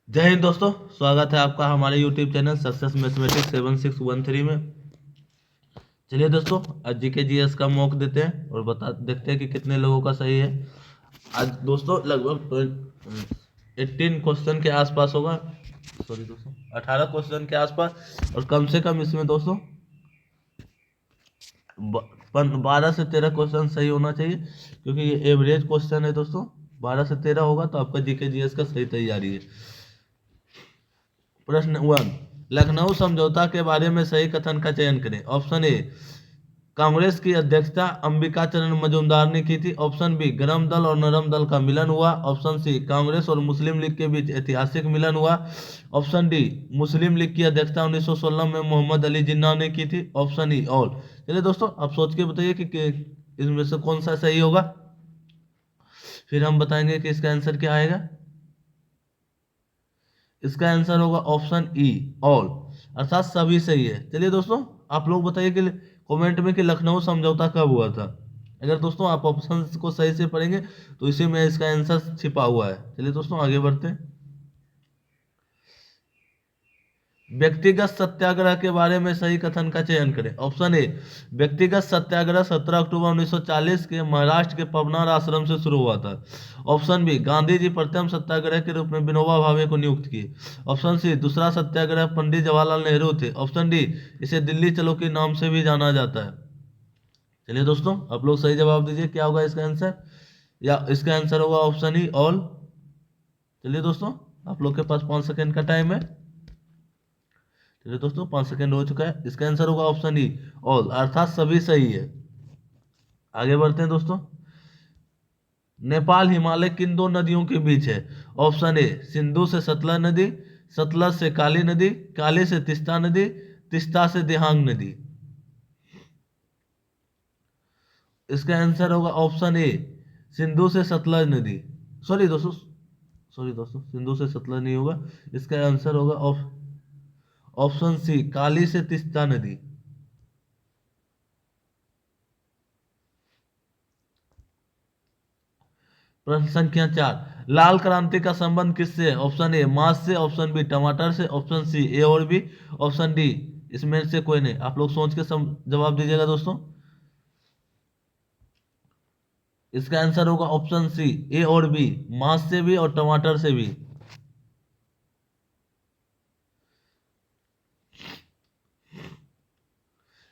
जय हिंद दोस्तों। स्वागत है आपका हमारे YouTube चैनल सक्सेस मैथमेटिक्स 7613 में। चलिए दोस्तों, आज जीके जीएस का मॉक देते हैं और बता देखते हैं कि कितने लोगों का सही है। आज दोस्तों लगभग 18 क्वेश्चन के आसपास होगा। सॉरी दोस्तों, 18 क्वेश्चन के आसपास, और कम से कम इसमें दोस्तों 12 से 13 क्वेश्चन सही होना चाहिए, क्योंकि ये एवरेज क्वेश्चन है दोस्तों। 12 से 13 होगा तो आपका जीके जीएस का सही तैयारी है। प्रश्न 1, लखनऊ समझौता के बारे में सही कथन का चयन करें। ऑप्शन ए, कांग्रेस की अध्यक्षता अंबिका चरण मजूमदार ने की थी। ऑप्शन बी, गरम दल और नरम दल का मिलन हुआ। ऑप्शन सी, कांग्रेस और मुस्लिम लीग के बीच ऐतिहासिक मिलन हुआ। ऑप्शन डी, मुस्लिम लीग की अध्यक्षता 1916 में मोहम्मद अली जिन्ना ने की थी। Option E all. चलिए दोस्तों, आप सोच के बताइए कि इसमें से कौन सा सही होगा, फिर हम बताएंगे कि इसका आंसर क्या आएगा। इसका आंसर होगा ऑप्शन ई ऑल, अर्थात सभी सही है। चलिए दोस्तों, आप लोग बताइए कि कमेंट में कि लखनऊ समझौता कब हुआ था। अगर दोस्तों आप ऑप्शन को सही से पढ़ेंगे तो इसी में इसका आंसर छिपा हुआ है। चलिए दोस्तों, आगे बढ़ते हैं। व्यक्तिगत सत्याग्रह के बारे में सही कथन का चयन करें। ऑप्शन ए, व्यक्तिगत सत्याग्रह 17 अक्टूबर 1940 के महाराष्ट्र के पवनार आश्रम से शुरू हुआ था। ऑप्शन बी, गांधी जी प्रथम सत्याग्रह के रूप में विनोबा भावे को नियुक्त किए। ऑप्शन सी, दूसरा सत्याग्रह पंडित जवाहरलाल नेहरू थे। ऑप्शन डी, इसे दिल्ली चलो के नाम से भी जाना जाता है। चलिए दोस्तों, आप लोग सही जवाब दीजिए, क्या होगा इसका आंसर, या इसका आंसर होगा ऑप्शन ई ऑल। चलिए दोस्तों, आप लोग के पास 5 सेकेंड का टाइम है। चलिए दोस्तों, 5 सेकेंड हो चुका है। इसका आंसर होगा ऑप्शन ई ऑल, अर्थात सभी सही है। आगे बढ़ते हैं दोस्तों। नेपाल हिमालय किन दो नदियों के बीच है। ऑप्शन ए, सिंधु से सतलज नदी, सतलज से काली नदी, काली से तिस्ता नदी, तिस्ता से दिहांग नदी। इसका आंसर होगा ऑप्शन ए, सिंधु से सतलज नदी। सॉरी दोस्तों, सिंधु से सतलज नहीं होगा। इसका आंसर होगा ऑप्शन सी, काली से तिस्ता नदी। प्रश्न संख्या 4, लाल क्रांति का संबंध किससे है। ऑप्शन ए, मांस से। ऑप्शन बी, टमाटर से। ऑप्शन सी, ए और बी। ऑप्शन डी, इसमें से कोई नहीं। आप लोग सोच के जवाब दीजिएगा दोस्तों। इसका आंसर होगा ऑप्शन सी, ए और बी, मांस से भी और टमाटर से भी।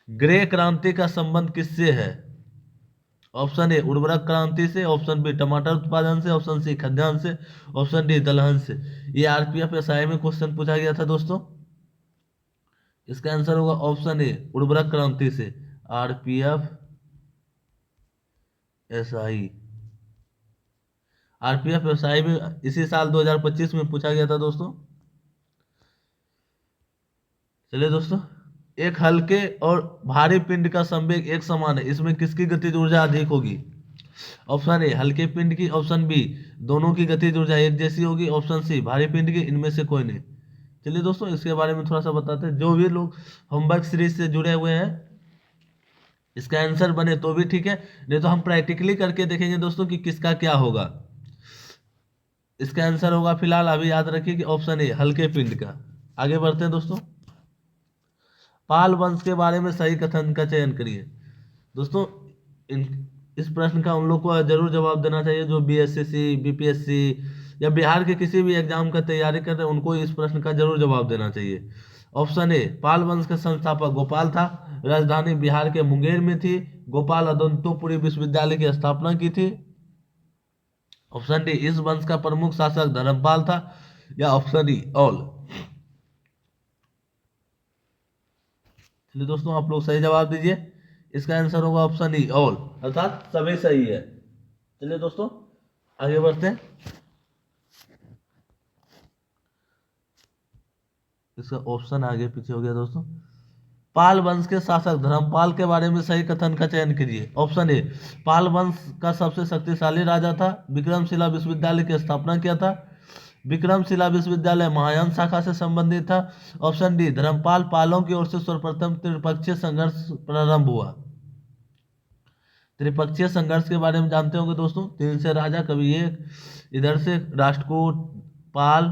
ग्रे क्रांति का संबंध किससे है। ऑप्शन ए, उर्वरक क्रांति से। ऑप्शन बी, टमाटर उत्पादन से। ऑप्शन सी, खाद्यान्न से। ऑप्शन डी, दलहन से। ये आरपीएफ एसआई में क्वेश्चन पूछा गया था दोस्तों। इसका आंसर होगा ऑप्शन ए, उर्वरक क्रांति से। आरपीएफ एसआई, आरपीएफ एसआई में इसी साल 2025 में पूछा गया था दोस्तों। चलिए दोस्तों, एक हल्के और भारी पिंड का संवेग एक समान है, इसमें किसकी गतिज ऊर्जा अधिक होगी। ऑप्शन ए, हल्के पिंड की। ऑप्शन बी, दोनों की गतिज ऊर्जा एक जैसी होगी। ऑप्शन सी, भारी पिंड की। इनमें से कोई नहीं। चलिए दोस्तों, इसके बारे में थोड़ा सा बताते हैं। जो भी लोग होमवर्क सीरीज से जुड़े हुए हैं, इसका आंसर बने तो भी ठीक है, नहीं तो हम प्रैक्टिकली करके देखेंगे दोस्तों कि किसका क्या होगा। इसका आंसर होगा, फिलहाल अभी याद रखिए कि ऑप्शन ए, हल्के पिंड का। आगे बढ़ते हैं दोस्तों। पाल वंश के बारे में सही कथन का चयन करिए। दोस्तों, इन इस प्रश्न का उन लोग को जरूर जवाब देना चाहिए जो बीएसएससी, बीपीएससी या बिहार के किसी भी एग्जाम का तैयारी कर रहे हैं, उनको इस प्रश्न का जरूर जवाब देना चाहिए। ऑप्शन ए, पाल वंश का संस्थापक गोपाल था। राजधानी बिहार के मुंगेर में थी। गोपाल अदंतोपुरी विश्वविद्यालय की स्थापना की थी। ऑप्शन डी, इस वंश का प्रमुख शासक धर्मपाल था। या ऑप्शन ई ऑल। चलिए दोस्तों, आप लोग सही जवाब दीजिए। इसका आंसर होगा ऑप्शन ई ऑल, अर्थात सभी सही है। चलिए दोस्तों, आगे बढ़ते हैं। इसका ऑप्शन आगे पीछे हो गया दोस्तों। पाल वंश के शासक धर्मपाल के बारे में सही कथन का चयन कीजिए। ऑप्शन ए, पाल वंश का सबसे शक्तिशाली राजा था। विक्रमशिला विश्वविद्यालय की स्थापना किया था। विक्रमशिला विश्वविद्यालय महायान शाखा से संबंधित था। ऑप्शन डी, धर्मपाल पालों की ओर से सर्वप्रथम त्रिपक्षीय संघर्ष प्रारंभ हुआ। त्रिपक्षीय संघर्ष के बारे में जानते होंगे दोस्तों। तीन से राजा, कभी एक, इधर से राष्ट्रकूट, पाल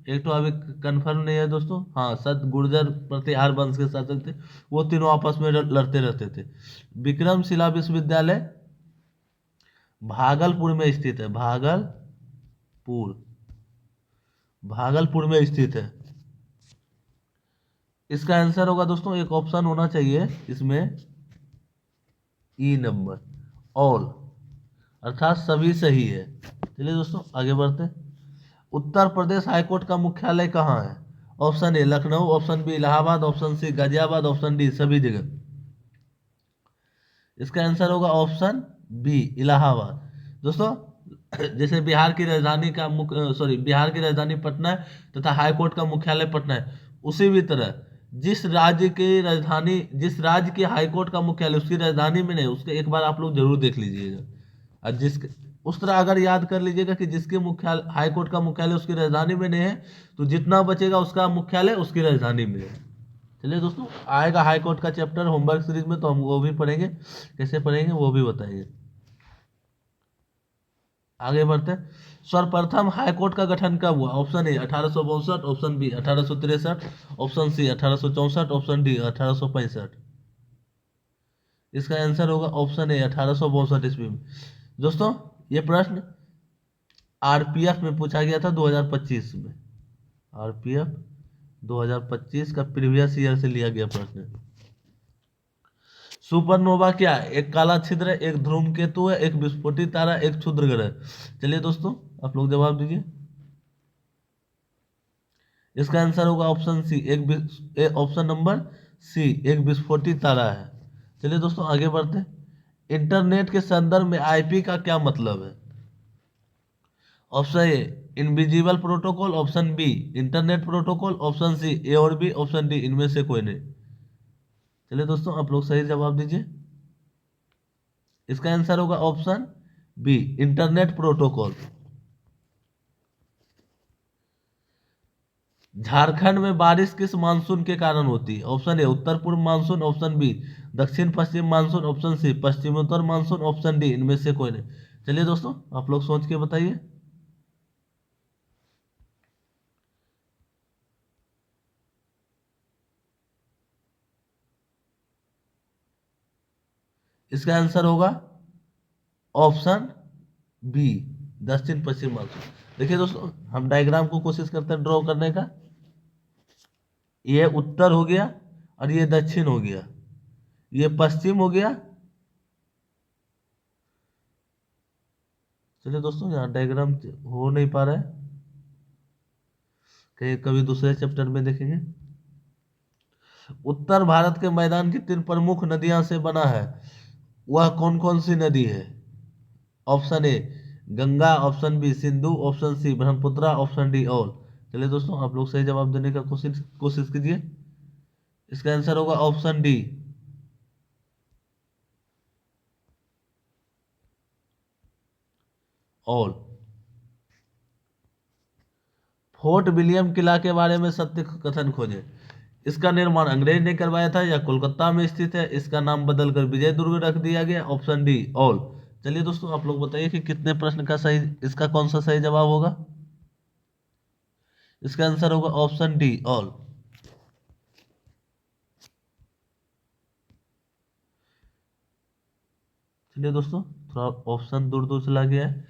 एक तो अभी कंफर्म नहीं है दोस्तों, हाँ सत गुर्जर प्रतिहार वंश के शासक थे, वो तीनों आपस में लड़ते रहते थे। विक्रमशिला विश्वविद्यालय भागलपुर में स्थित है, भागलपुर में स्थित है। इसका आंसर होगा दोस्तों, एक ऑप्शन होना चाहिए इसमें, ई नंबर, ऑल, अर्थात सभी सही है। चलिए दोस्तों आगे बढ़ते हैं। उत्तर प्रदेश हाईकोर्ट का मुख्यालय कहाँ है? Option A Lucknow, option B Allahabad, option C Ghaziabad, option D सभी जगह। इसका आंसर होगा ऑप्शन बी इलाहाबाद। दोस्तों जैसे बिहार की राजधानी का बिहार की राजधानी पटना है तथा हाई कोर्ट का मुख्यालय पटना है, उसी भी तरह जिस राज्य के हाई कोर्ट का मुख्यालय उसकी राजधानी में नहीं, उसके एक बार आप लोग जरूर देख लीजिएगा। और उस तरह अगर याद कर लीजिएगा कि जिसके मुख्यालय हाई कोर्ट का मुख्यालय उसकी राजधानी में नहीं है, तो जितना बचेगा उसका मुख्यालय उसकी राजधानी में है। चलिए दोस्तों, आएगा हाई कोर्ट का चैप्टर होमवर्क सीरीज में, तो हम वो भी पढ़ेंगे, कैसे पढ़ेंगे वो भी बताएंगे। आगे बढ़ते हैं। सर्वप्रथम हाई कोर्ट का गठन कब हुआ? Option A 1862, option B 1863, option C 1864, option D 1865। इसका आंसर होगा ऑप्शन ए 1862 ईस्वी में। दोस्तों ये प्रश्न आरपीएफ में पूछा गया था 2025 में, आरपीएफ 2025 का प्रीवियस ईयर से लिया गया प्रश्न। सुपरनोवा क्या है? एक काला छिद्र है, एक धूमकेतु है, एक विस्फोटित तारा, एक क्षुद्र ग्रह। चलिए दोस्तों आप लोग जवाब दीजिए। इसका आंसर होगा option C, option number C, एक विस्फोटित तारा है। चलिए दोस्तों आगे बढ़ते हैं। इंटरनेट के संदर्भ में आईपी का क्या मतलब है? Option A invisible protocol, option B internet protocol, option C A और बी, ऑप्शन डी इनमें से कोई नहीं। चलिए दोस्तों आप लोग सही जवाब दीजिए। इसका आंसर होगा option B internet protocol. Jharkhand में बारिश किस मानसून के कारण होती है? ऑप्शन ए उत्तर पूर्व मानसून, ऑप्शन बी दक्षिण पश्चिम मानसून, ऑप्शन सी पश्चिमोत्तर मानसून, ऑप्शन डी इनमें से कोई नहीं। चलिए दोस्तों आप लोग सोच के बताइए। इसका आंसर होगा ऑप्शन बी दक्षिण पश्चिम मानसून। देखिए दोस्तों हम डायग्राम को कोशिश करते हैं ड्रॉ करने का। ये उत्तर हो गया और ये दक्षिण हो गया, ये पश्चिम हो गया। चलिए दोस्तों यहाँ डायग्राम हो नहीं पा रहा है, कहीं कभी दूसरे चैप्टर में देखेंगे। उत्तर भारत के मैदान की 3 प्रमुख नदियां से बना है, वह कौन कौन सी नदी है? Option A Ganga, option B Sindhu, option C Brahmaputra, option D all. चलिए दोस्तों आप लोग सही जवाब देने का कोशिश कीजिए। इसका आंसर होगा option D all. Fort William किला के बारे में सत्य कथन खोजें। इसका निर्माण अंग्रेज ने करवाया था या कोलकाता में स्थित है? इसका नाम बदलकर विजय दुर्ग रख दिया गया, ऑप्शन डी ऑल। चलिए दोस्तों आप लोग बताइए कि कितने प्रश्न का सही, इसका कौन सा सही जवाब होगा? इसका आंसर होगा ऑप्शन डी ऑल। चलिए दोस्तों थोड़ा ऑप्शन दूर दूर चला गया है,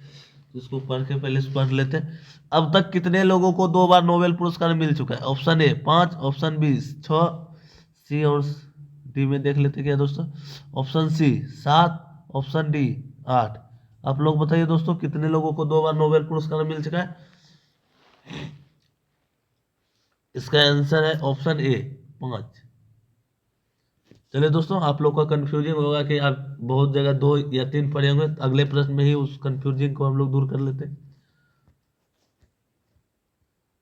इसको पढ़ के पहले से पढ़ लेते हैं। अब तक कितने लोगों को 2 बार नोबेल पुरस्कार मिल चुका है? Option A 5, option B 6, C और डी में देख लेते क्या दोस्तों। Option C 7, option D 8। आप लोग बताइए दोस्तों कितने लोगों को 2 बार नोबेल पुरस्कार मिल चुका है? इसका आंसर है ऑप्शन ए 5। चलिए दोस्तों आप लोग का कंफ्यूजिंग होगा कि आप बहुत जगह 2 या 3 पढ़े होंगे, अगले प्रश्न में ही उस कंफ्यूजिंग को हम लोग दूर कर लेते हैं।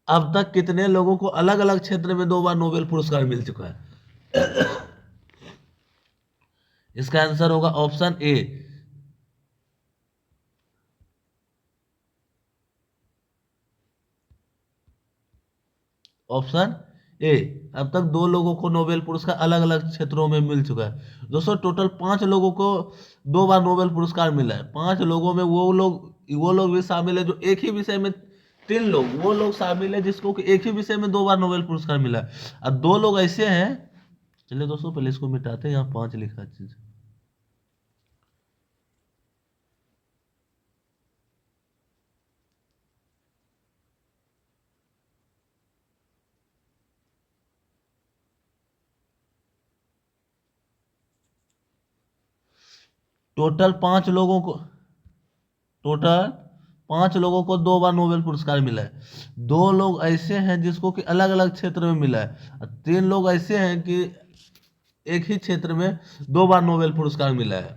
अब तक कितने लोगों को अलग अलग क्षेत्र में 2 बार नोबेल पुरस्कार मिल चुका है? इसका आंसर होगा ऑप्शन ए ऑप्शन ए। अब तक 2 लोगों को नोबेल पुरस्कार अलग अलग क्षेत्रों में मिल चुका है। दोस्तों टोटल 5 लोगों को 2 बार नोबेल पुरस्कार मिला है। 5 लोगों में वो लोग भी शामिल है जो एक ही विषय में 3 लोग वो लोग शामिल है जिसको कि एक ही विषय में 2 बार नोबेल पुरस्कार मिला है, और 2 लोग ऐसे हैं। चलिए दोस्तों पहले इसको मिटाते हैं, यहाँ 5 लिखा है चीज। टोटल 5 लोगों को टोटल 5 लोगों को 2 बार नोबेल पुरस्कार मिला है। 2 लोग ऐसे हैं जिसको कि अलग अलग क्षेत्र में मिला है, और 3 लोग ऐसे हैं कि एक ही क्षेत्र में 2 बार नोबेल पुरस्कार मिला है।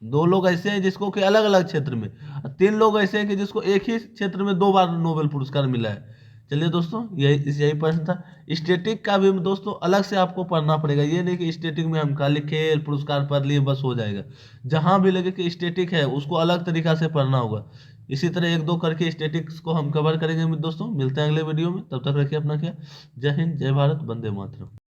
2 लोग ऐसे हैं जिसको कि अलग अलग क्षेत्र में, और 3 लोग ऐसे हैं कि जिसको एक ही क्षेत्र में 2 बार नोबेल पुरस्कार मिला है। चलिए दोस्तों यही प्रश्न था। स्टैटिक का भी दोस्तों अलग से आपको पढ़ना पड़ेगा, ये नहीं कि स्टैटिक में हम खाली खेल पुरस्कार पढ़ लिए बस हो जाएगा। जहां भी लगे कि स्टैटिक है उसको अलग तरीका से पढ़ना होगा। इसी तरह 1-2 करके स्टैटिक्स को हम कवर करेंगे दोस्तों। मिलते हैं अगले वीडियो में, तब तक रखिए अपना ख्याल। जय हिंद, जय भारत, वंदे मातरम।